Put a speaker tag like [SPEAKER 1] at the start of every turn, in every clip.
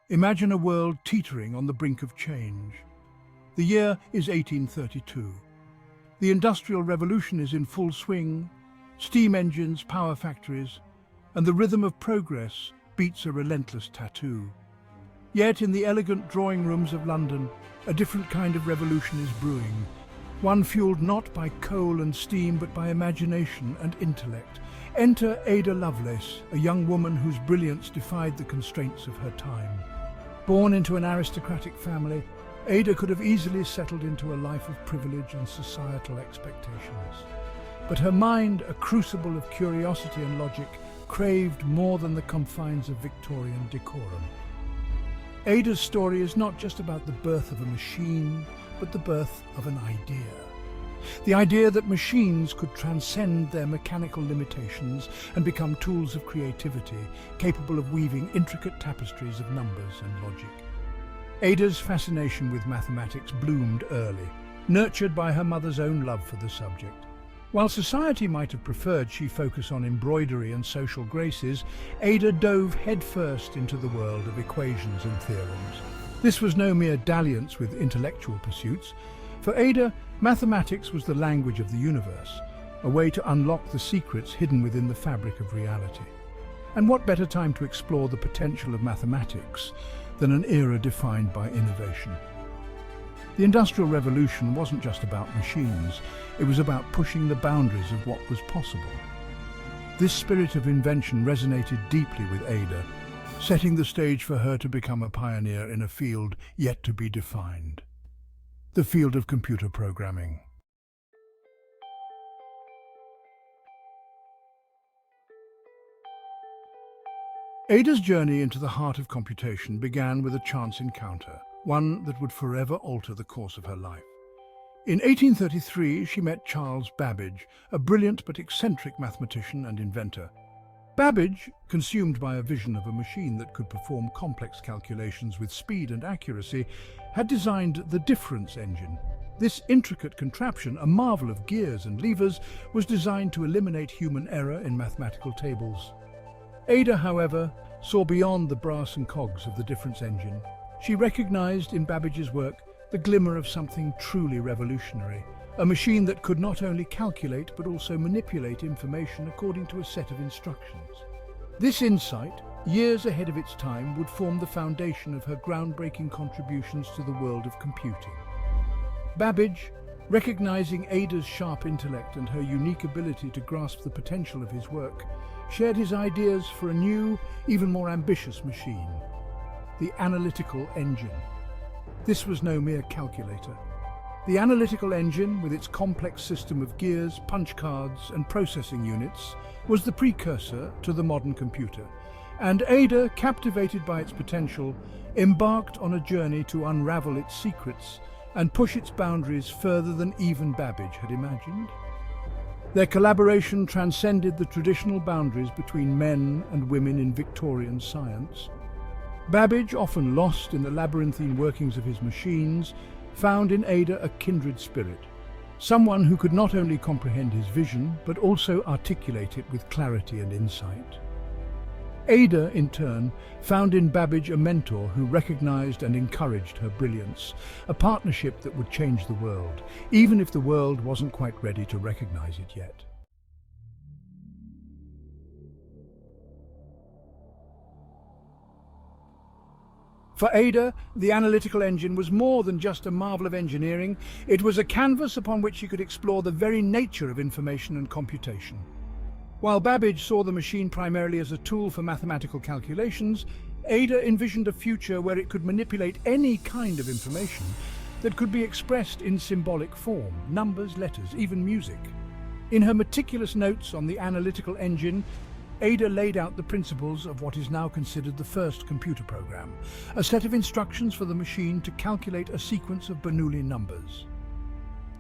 [SPEAKER 1] Imagine a world teetering on the brink of change. The year is 1832. The Industrial Revolution is in full swing, steam engines, power factories, and the rhythm of progress beats a relentless tattoo. Yet in the elegant drawing rooms of London, a different kind of revolution is brewing, one fueled not by coal and steam but by imagination and intellect. Enter Ada Lovelace, a young woman whose brilliance defied the constraints of her time. Born into an aristocratic family, Ada could have easily settled into a life of privilege and societal expectations. But her mind, a crucible of curiosity and logic, craved more than the confines of Victorian decorum. Ada's story is not just about the birth of a machine, but the birth of an idea. The idea that machines could transcend their mechanical limitations and become tools of creativity, capable of weaving intricate tapestries of numbers and logic. Ada's fascination with mathematics bloomed early, nurtured by her mother's own love for the subject. While society might have preferred she focus on embroidery and social graces, Ada dove headfirst into the world of equations and theorems. This was no mere dalliance with intellectual pursuits. For Ada, mathematics was the language of the universe, a way to unlock the secrets hidden within the fabric of reality. And what better time to explore the potential of mathematics than an era defined by innovation? The Industrial Revolution wasn't just about machines, it was about pushing the boundaries of what was possible. This spirit of invention resonated deeply with Ada, setting the stage for her to become a pioneer in a field yet to be defined: the field of computer programming. Ada's journey into the heart of computation began with a chance encounter, one that would forever alter the course of her life. In 1833, she met Charles Babbage, a brilliant but eccentric mathematician and inventor. Babbage, consumed by a vision of a machine that could perform complex calculations with speed and accuracy, had designed the difference engine. This intricate contraption, a marvel of gears and levers, was designed to eliminate human error in mathematical tables. Ada, however, saw beyond the brass and cogs of the difference engine. She recognized in Babbage's work the glimmer of something truly revolutionary, a machine that could not only calculate but also manipulate information according to a set of instructions. This insight, years ahead of its time, would form the foundation of her groundbreaking contributions to the world of computing. Babbage, recognizing Ada's sharp intellect and her unique ability to grasp the potential of his work, shared his ideas for a new, even more ambitious machine: the Analytical Engine. This was no mere calculator. The Analytical Engine, with its complex system of gears, punch cards, and processing units, was the precursor to the modern computer, and Ada, captivated by its potential, embarked on a journey to unravel its secrets and push its boundaries further than even Babbage had imagined. Their collaboration transcended the traditional boundaries between men and women in Victorian science. Babbage, often lost in the labyrinthine workings of his machines, found in Ada a kindred spirit, someone who could not only comprehend his vision, but also articulate it with clarity and insight. Ada, in turn, found in Babbage a mentor who recognized and encouraged her brilliance, a partnership that would change the world, even if the world wasn't quite ready to recognize it yet. For Ada, the Analytical Engine was more than just a marvel of engineering. It was a canvas upon which she could explore the very nature of information and computation. While Babbage saw the machine primarily as a tool for mathematical calculations, Ada envisioned a future where it could manipulate any kind of information that could be expressed in symbolic form: numbers, letters, even music. In her meticulous notes on the Analytical Engine, Ada laid out the principles of what is now considered the first computer program, a set of instructions for the machine to calculate a sequence of Bernoulli numbers.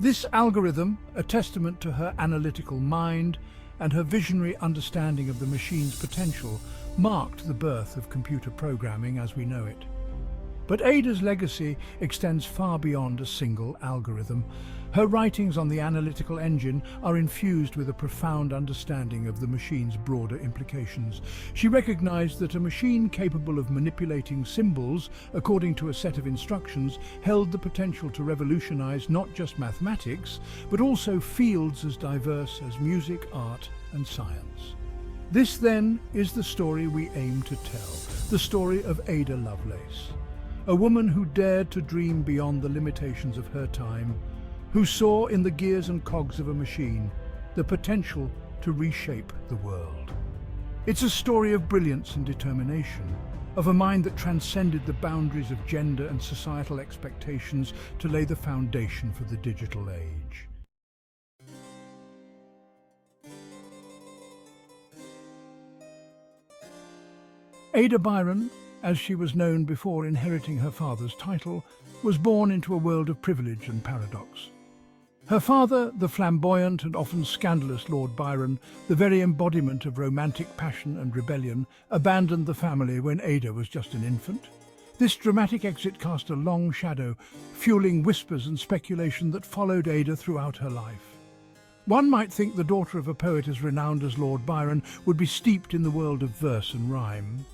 [SPEAKER 1] This algorithm, a testament to her analytical mind and her visionary understanding of the machine's potential, marked the birth of computer programming as we know it. But Ada's legacy extends far beyond a single algorithm. Her writings on the analytical engine are infused with a profound understanding of the machine's broader implications. She recognized that a machine capable of manipulating symbols according to a set of instructions held the potential to revolutionize not just mathematics, but also fields as diverse as music, art, and science. This, then, is the story we aim to tell, the story of Ada Lovelace. A woman who dared to dream beyond the limitations of her time, who saw in the gears and cogs of a machine the potential to reshape the world. It's a story of brilliance and determination, of a mind that transcended the boundaries of gender and societal expectations to lay the foundation for the digital age. Ada Byron, as she was known before inheriting her father's title, was born into a world of privilege and paradox. Her father, the flamboyant and often scandalous Lord Byron, the very embodiment of romantic passion and rebellion, abandoned the family when Ada was just an infant. This dramatic exit cast a long shadow, fueling whispers and speculation that followed Ada throughout her life. One might think the daughter of a poet as renowned as Lord Byron would be steeped in the world of verse and rhyme.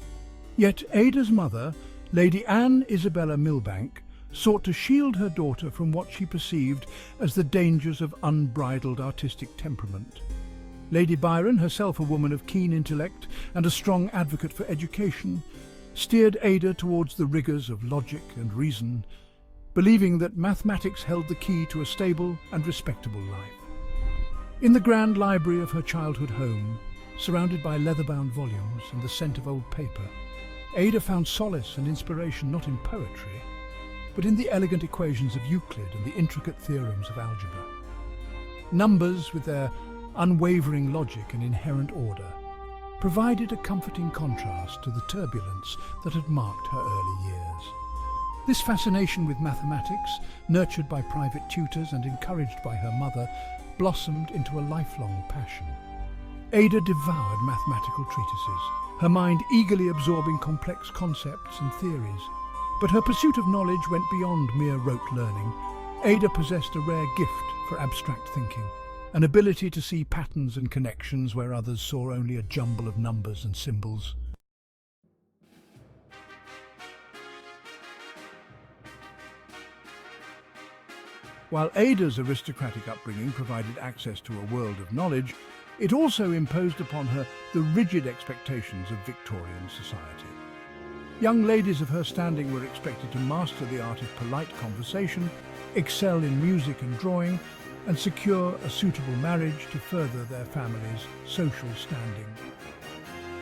[SPEAKER 1] Yet Ada's mother, Lady Anne Isabella Milbank, sought to shield her daughter from what she perceived as the dangers of unbridled artistic temperament. Lady Byron, herself a woman of keen intellect and a strong advocate for education, steered Ada towards the rigours of logic and reason, believing that mathematics held the key to a stable and respectable life. In the grand library of her childhood home, surrounded by leather-bound volumes and the scent of old paper, Ada found solace and inspiration not in poetry, but in the elegant equations of Euclid and the intricate theorems of algebra. Numbers, with their unwavering logic and inherent order, provided a comforting contrast to the turbulence that had marked her early years. This fascination with mathematics, nurtured by private tutors and encouraged by her mother, blossomed into a lifelong passion. Ada devoured mathematical treatises, her mind eagerly absorbing complex concepts and theories. But her pursuit of knowledge went beyond mere rote learning. Ada possessed a rare gift for abstract thinking, an ability to see patterns and connections where others saw only a jumble of numbers and symbols. While Ada's aristocratic upbringing provided access to a world of knowledge, it also imposed upon her the rigid expectations of Victorian society. Young ladies of her standing were expected to master the art of polite conversation, excel in music and drawing, and secure a suitable marriage to further their family's social standing.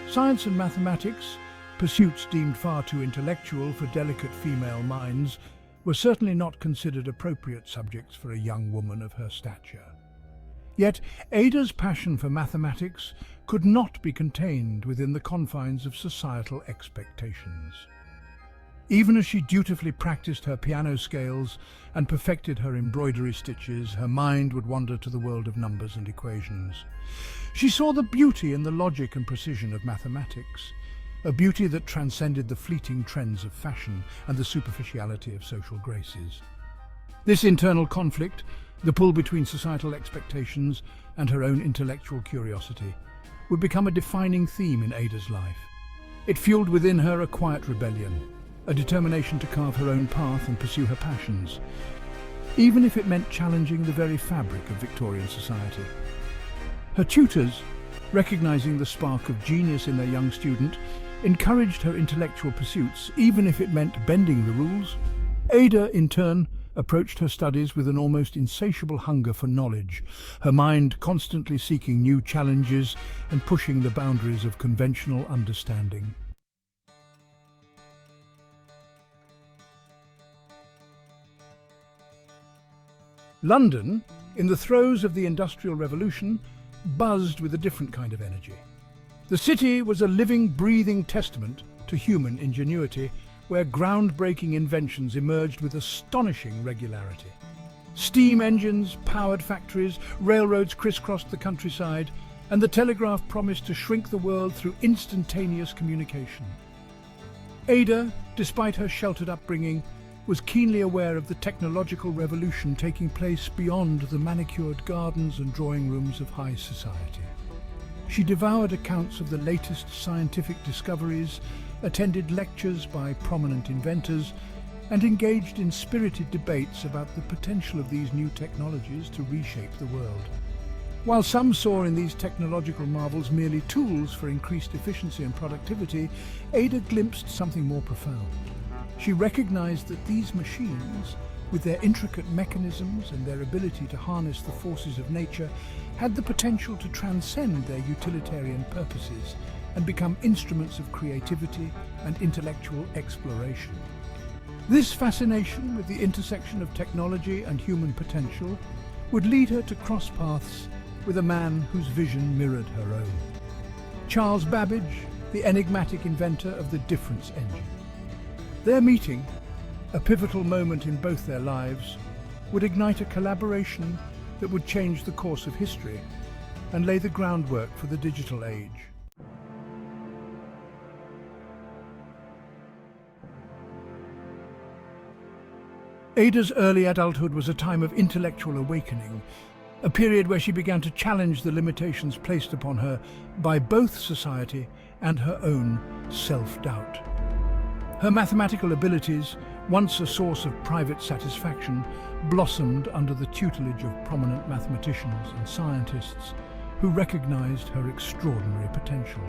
[SPEAKER 1] Science and mathematics, pursuits deemed far too intellectual for delicate female minds, were certainly not considered appropriate subjects for a young woman of her stature. Yet Ada's passion for mathematics could not be contained within the confines of societal expectations. Even as she dutifully practiced her piano scales and perfected her embroidery stitches, her mind would wander to the world of numbers and equations. She saw the beauty in the logic and precision of mathematics, a beauty that transcended the fleeting trends of fashion and the superficiality of social graces. This internal conflict, the pull between societal expectations and her own intellectual curiosity, would become a defining theme in Ada's life. It fueled within her a quiet rebellion, a determination to carve her own path and pursue her passions, even if it meant challenging the very fabric of Victorian society. Her tutors, recognizing the spark of genius in their young student, encouraged her intellectual pursuits, even if it meant bending the rules. Ada, in turn, approached her studies with an almost insatiable hunger for knowledge, her mind constantly seeking new challenges and pushing the boundaries of conventional understanding. London, in the throes of the Industrial Revolution, buzzed with a different kind of energy. The city was a living, breathing testament to human ingenuity, where groundbreaking inventions emerged with astonishing regularity. Steam engines powered factories, railroads crisscrossed the countryside, and the telegraph promised to shrink the world through instantaneous communication. Ada, despite her sheltered upbringing, was keenly aware of the technological revolution taking place beyond the manicured gardens and drawing rooms of high society. She devoured accounts of the latest scientific discoveries, attended lectures by prominent inventors, and engaged in spirited debates about the potential of these new technologies to reshape the world. While some saw in these technological marvels merely tools for increased efficiency and productivity, Ada glimpsed something more profound. She recognized that these machines, with their intricate mechanisms and their ability to harness the forces of nature, had the potential to transcend their utilitarian purposes and become instruments of creativity and intellectual exploration. This fascination with the intersection of technology and human potential would lead her to cross paths with a man whose vision mirrored her own. Charles Babbage, the enigmatic inventor of the difference engine. Their meeting, a pivotal moment in both their lives, would ignite a collaboration that would change the course of history and lay the groundwork for the digital age. Ada's early adulthood was a time of intellectual awakening, a period where she began to challenge the limitations placed upon her by both society and her own self-doubt. Her mathematical abilities, once a source of private satisfaction, blossomed under the tutelage of prominent mathematicians and scientists who recognized her extraordinary potential.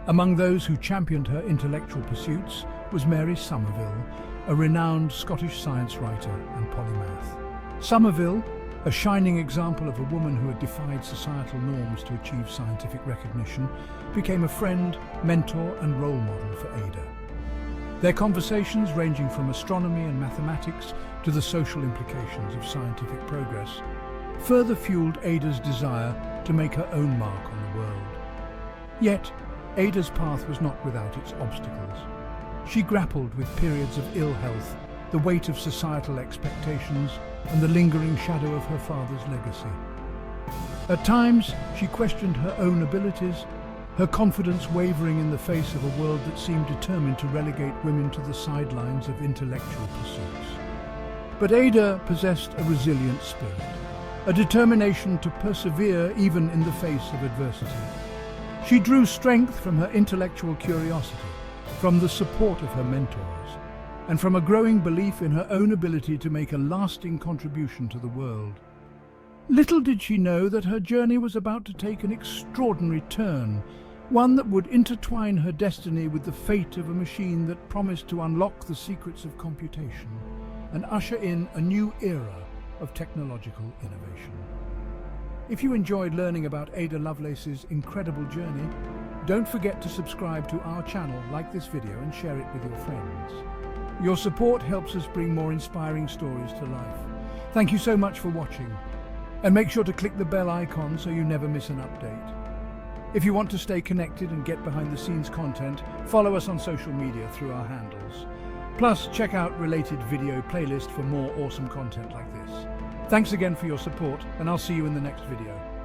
[SPEAKER 1] Among those who championed her intellectual pursuits was Mary Somerville, a renowned Scottish science writer and polymath. Somerville, a shining example of a woman who had defied societal norms to achieve scientific recognition, became a friend, mentor, and role model for Ada. Their conversations, ranging from astronomy and mathematics to the social implications of scientific progress, further fueled Ada's desire to make her own mark on the world. Yet, Ada's path was not without its obstacles. She grappled with periods of ill health, the weight of societal expectations, and the lingering shadow of her father's legacy. At times, she questioned her own abilities, her confidence wavering in the face of a world that seemed determined to relegate women to the sidelines of intellectual pursuits. But Ada possessed a resilient spirit, a determination to persevere even in the face of adversity. She drew strength from her intellectual curiosity, from the support of her mentors, and from a growing belief in her own ability to make a lasting contribution to the world. Little did she know that her journey was about to take an extraordinary turn, one that would intertwine her destiny with the fate of a machine that promised to unlock the secrets of computation and usher in a new era of technological innovation. If you enjoyed learning about Ada Lovelace's incredible journey, don't forget to subscribe to our channel, like this video, and share it with your friends. Your support helps us bring more inspiring stories to life. Thank you so much for watching, and make sure to click the bell icon so you never miss an update. If you want to stay connected and get behind-the-scenes content, follow us on social media through our handles. Plus, check out related video playlist for more awesome content like this. Thanks again for your support, and I'll see you in the next video.